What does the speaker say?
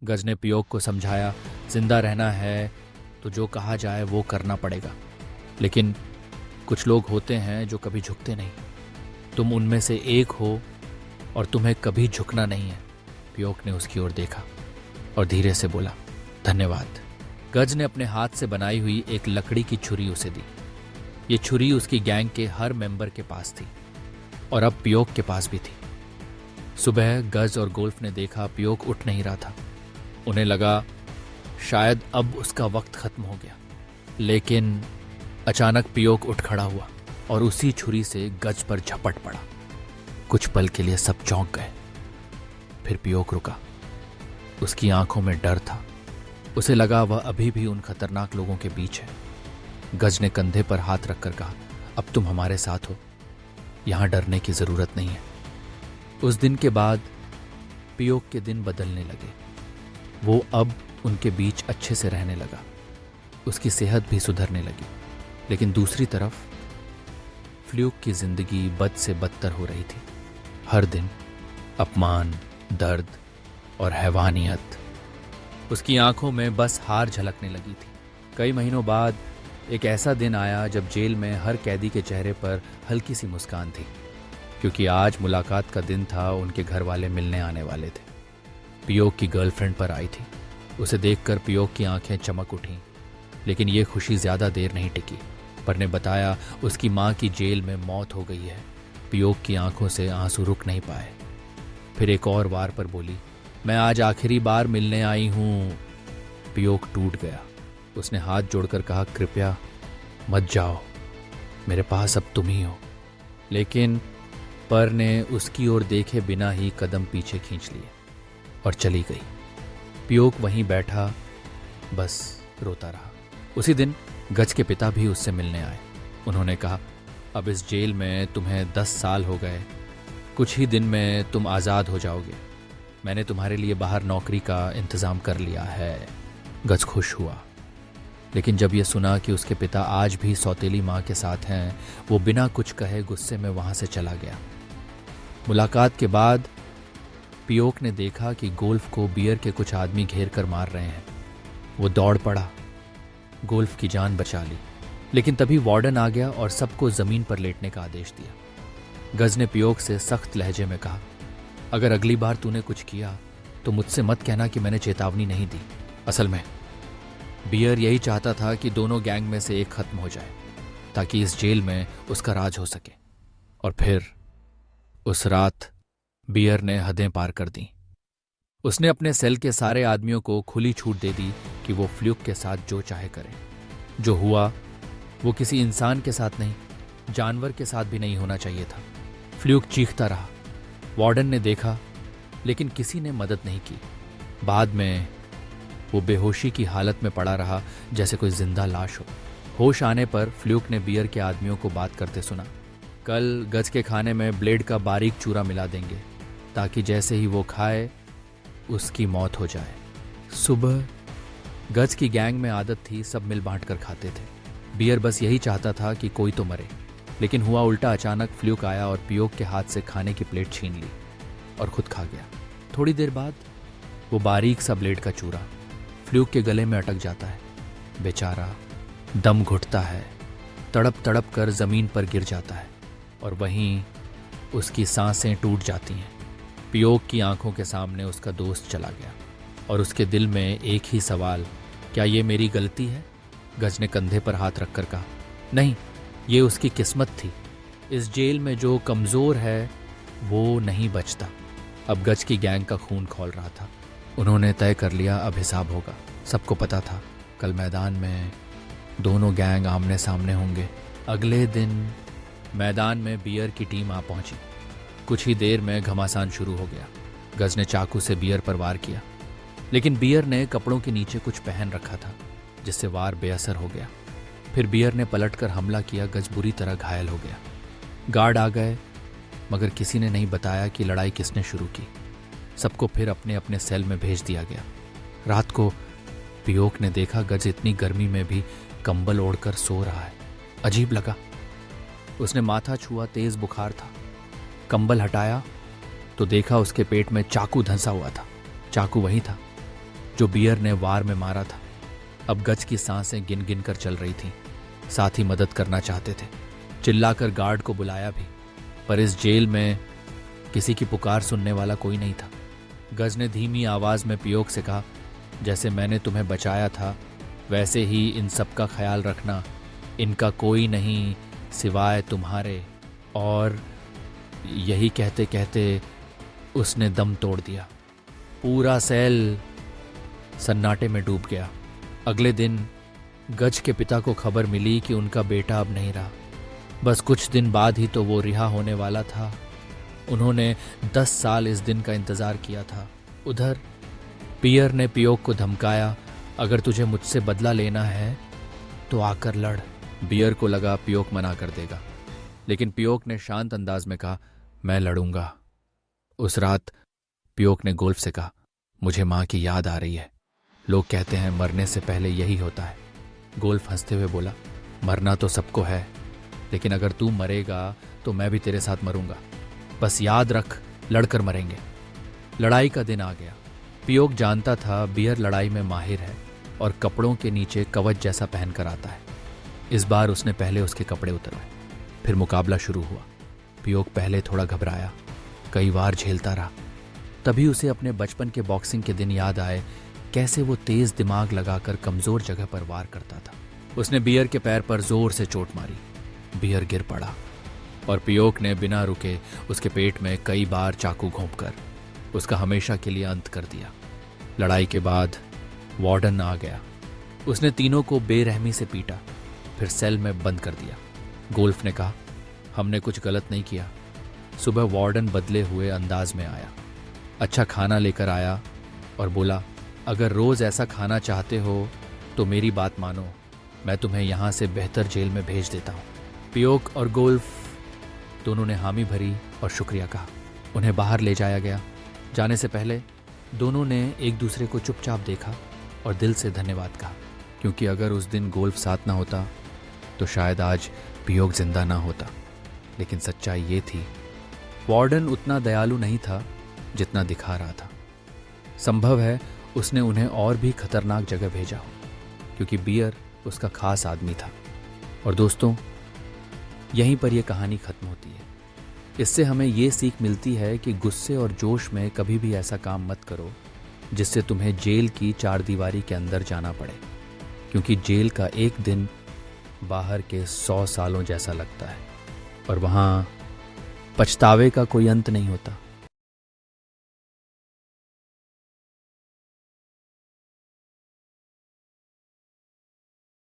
गज ने पियोक को समझाया, जिंदा रहना है तो जो कहा जाए वो करना पड़ेगा। लेकिन कुछ लोग होते हैं जो कभी झुकते नहीं। तुम उनमें से एक हो और तुम्हें कभी झुकना नहीं है। पियोक ने उसकी ओर देखा और धीरे से बोला, धन्यवाद। गज ने अपने हाथ से बनाई हुई एक लकड़ी की छुरी उसे दी। ये छुरी उसकी गैंग के हर मेंबर के पास थी और अब पियोक के पास भी थी। सुबह गज और गोल्फ ने देखा पियोक उठ नहीं रहा था। उन्हें लगा शायद अब उसका वक्त खत्म हो गया। लेकिन अचानक पियोक उठ खड़ा हुआ और उसी छुरी से गज पर झपट पड़ा। कुछ पल के लिए सब चौंक गए। फिर पियोक रुका। उसकी आंखों में डर था। उसे लगा वह अभी भी उन खतरनाक लोगों के बीच है। गज ने कंधे पर हाथ रखकर कहा, अब तुम हमारे साथ हो, यहां डरने की जरूरत नहीं है। उस दिन के बाद पियोक के दिन बदलने लगे। वो अब उनके बीच अच्छे से रहने लगा। उसकी सेहत भी सुधरने लगी। लेकिन दूसरी तरफ फ्लूक की जिंदगी बद से बदतर हो रही थी। हर दिन अपमान, दर्द और हैवानियत। उसकी आंखों में बस हार झलकने लगी थी। कई महीनों बाद एक ऐसा दिन आया जब जेल में हर कैदी के चेहरे पर हल्की सी मुस्कान थी, क्योंकि आज मुलाकात का दिन था। उनके घर वाले मिलने आने वाले थे। पियोक की गर्लफ्रेंड पर आई थी। उसे देखकर पियोक की आंखें चमक उठीं। लेकिन ये खुशी ज्यादा देर नहीं टिकी। पर ने बताया उसकी मां की जेल में मौत हो गई है। पियोक की आंखों से आंसू रुक नहीं पाए। फिर एक और वार पर बोली, मैं आज आखिरी बार मिलने आई हूं। पियोक टूट गया। उसने हाथ जोड़कर कहा, कृपया मत जाओ, मेरे पास अब तुम ही हो। लेकिन पर ने उसकी ओर देखे बिना ही कदम पीछे खींच लिए और चली गई। पियोक वहीं बैठा बस रोता रहा। उसी दिन गज के पिता भी उससे मिलने आए। उन्होंने कहा, अब इस जेल में तुम्हें 10 साल हो गए। कुछ ही दिन में तुम आज़ाद हो जाओगे। मैंने तुम्हारे लिए बाहर नौकरी का इंतज़ाम कर लिया है। गज खुश हुआ। लेकिन जब यह सुना कि उसके पिता आज भी सौतेली माँ के साथ हैं, वो बिना कुछ कहे गुस्से में वहाँ से चला गया। मुलाकात के बाद पियोक ने देखा कि गोल्फ को बियर के कुछ आदमी घेर कर मार रहे हैं। वो दौड़ पड़ा, गोल्फ की जान बचा ली। लेकिन तभी वार्डन आ गया और सबको जमीन पर लेटने का आदेश दिया। गज ने पियोक से सख्त लहजे में कहा, अगर अगली बार तूने कुछ किया तो मुझसे मत कहना कि मैंने चेतावनी नहीं दी। असल में बियर यही चाहता था कि दोनों गैंग में से एक खत्म हो जाए, ताकि इस जेल में उसका राज हो सके। और फिर उस रात बियर ने हदें पार कर दी। उसने अपने सेल के सारे आदमियों को खुली छूट दे दी कि वो फ्लूक के साथ जो चाहे करें। जो हुआ वो किसी इंसान के साथ नहीं, जानवर के साथ भी नहीं होना चाहिए था। फ्लूक चीखता रहा। वार्डन ने देखा, लेकिन किसी ने मदद नहीं की। बाद में वो बेहोशी की हालत में पड़ा रहा, जैसे कोई जिंदा लाश हो। होश आने पर फ्लूक ने बियर के आदमियों को बात करते सुना, कल गज के खाने में ब्लेड का बारीक चूरा मिला देंगे, ताकि जैसे ही वो खाए उसकी मौत हो जाए। सुबह गज की गैंग में आदत थी सब मिल बांट कर खाते थे। बियर बस यही चाहता था कि कोई तो मरे। लेकिन हुआ उल्टा। अचानक फ्लूक आया और पियोक के हाथ से खाने की प्लेट छीन ली और खुद खा गया। थोड़ी देर बाद वो बारीक सा ब्लेड का चूरा फ्लूक के गले में अटक जाता है। बेचारा दम घुटता है, तड़प तड़प कर जमीन पर गिर जाता है और वहीं उसकी सांसें टूट जाती हैं। पियोक की आंखों के सामने उसका दोस्त चला गया और उसके दिल में एक ही सवाल, क्या ये मेरी गलती है? गज ने कंधे पर हाथ रखकर कहा, नहीं, ये उसकी किस्मत थी। इस जेल में जो कमजोर है वो नहीं बचता। अब गज की गैंग का खून खौल रहा था। उन्होंने तय कर लिया अब हिसाब होगा। सबको पता था कल मैदान में दोनों गैंग आमने सामने होंगे। अगले दिन मैदान में बियर की टीम आ पहुंची। कुछ ही देर में घमासान शुरू हो गया। गज ने चाकू से बियर पर वार किया, लेकिन बियर ने कपड़ों के नीचे कुछ पहन रखा था, जिससे वार बेअसर हो गया। फिर बियर ने पलटकर हमला किया। गज बुरी तरह घायल हो गया। गार्ड आ गए, मगर किसी ने नहीं बताया कि लड़ाई किसने शुरू की। सबको फिर अपने अपने सेल में भेज दिया गया। रात को पियोक ने देखा गज इतनी गर्मी में भी कंबल ओढ़कर सो रहा है। अजीब लगा। उसने माथा छुआ, तेज बुखार था। कंबल हटाया तो देखा उसके पेट में चाकू धंसा हुआ था। चाकू वही था जो बियर ने वार में मारा था, अब गज की सांसें गिन गिन कर चल रही थीं। साथ ही मदद करना चाहते थे। चिल्लाकर गार्ड को बुलाया भी, पर इस जेल में किसी की पुकार सुनने वाला कोई नहीं था। गज ने धीमी आवाज में पियोक से कहा, जैसे मैंने तुम्हें बचाया था वैसे ही इन सब का ख्याल रखना। इनका कोई नहीं सिवाय तुम्हारे। और यही कहते कहते उसने दम तोड़ दिया। पूरा सेल सन्नाटे में डूब गया। अगले दिन गज के पिता को खबर मिली कि उनका बेटा अब नहीं रहा। बस कुछ दिन बाद ही तो वो रिहा होने वाला था। उन्होंने 10 साल इस दिन का इंतजार किया था। उधर पियर ने पियोक को धमकाया, अगर तुझे मुझसे बदला लेना है तो आकर लड़। बियर को लगा पियोक मना कर देगा, लेकिन पियोक ने शांत अंदाज में कहा, मैं लड़ूंगा। उस रात पियोक ने गोल्फ से कहा, मुझे मां की याद आ रही है। लोग कहते हैं मरने से पहले यही होता है। गोल्फ हंसते हुए बोला, मरना तो सबको है, लेकिन अगर तू मरेगा तो मैं भी तेरे साथ मरूंगा। बस याद रख, लड़कर मरेंगे। लड़ाई का दिन आ गया। पियोक जानता था बियर लड़ाई में माहिर है और कपड़ों के नीचे कवच जैसा पहनकर आता है। इस बार उसने पहले उसके कपड़े उतरवाए। फिर मुकाबला शुरू हुआ। पियोक पहले थोड़ा घबराया, कई बार झेलता रहा। तभी उसे अपने बचपन के बॉक्सिंग के दिन याद आए, कैसे वो तेज दिमाग लगाकर कमजोर जगह पर वार करता था। उसने बियर के पैर पर जोर से चोट मारी। बियर गिर पड़ा और पियोक ने बिना रुके उसके पेट में कई बार चाकू घोंपकर उसका हमेशा के लिए अंत कर दिया। लड़ाई के बाद वार्डन आ गया। उसने तीनों को बेरहमी से पीटा, फिर सेल में बंद कर दिया। गोल्फ ने कहा, हमने कुछ गलत नहीं किया। सुबह वार्डन बदले हुए अंदाज में आया, अच्छा खाना लेकर आया और बोला, अगर रोज ऐसा खाना चाहते हो तो मेरी बात मानो, मैं तुम्हें यहां से बेहतर जेल में भेज देता हूं। पियोक और गोल्फ दोनों ने हामी भरी और शुक्रिया कहा। उन्हें बाहर ले जाया गया। जाने से पहले दोनों ने एक दूसरे को चुपचाप देखा और दिल से धन्यवाद कहा, क्योंकि अगर उस दिन गोल्फ साथ ना होता तो शायद आज पियोक जिंदा ना होता। लेकिन सच्चाई ये थी, वार्डन उतना दयालु नहीं था जितना दिखा रहा था। संभव है उसने उन्हें और भी खतरनाक जगह भेजा हो, क्योंकि बियर उसका खास आदमी था। और दोस्तों, यहीं पर यह कहानी खत्म होती है। इससे हमें ये सीख मिलती है कि गुस्से और जोश में कभी भी ऐसा काम मत करो जिससे तुम्हें जेल की चारदीवारी के अंदर जाना पड़े, क्योंकि जेल का एक दिन बाहर के 100 सालों जैसा लगता है और वहाँ पछतावे का कोई अंत नहीं होता।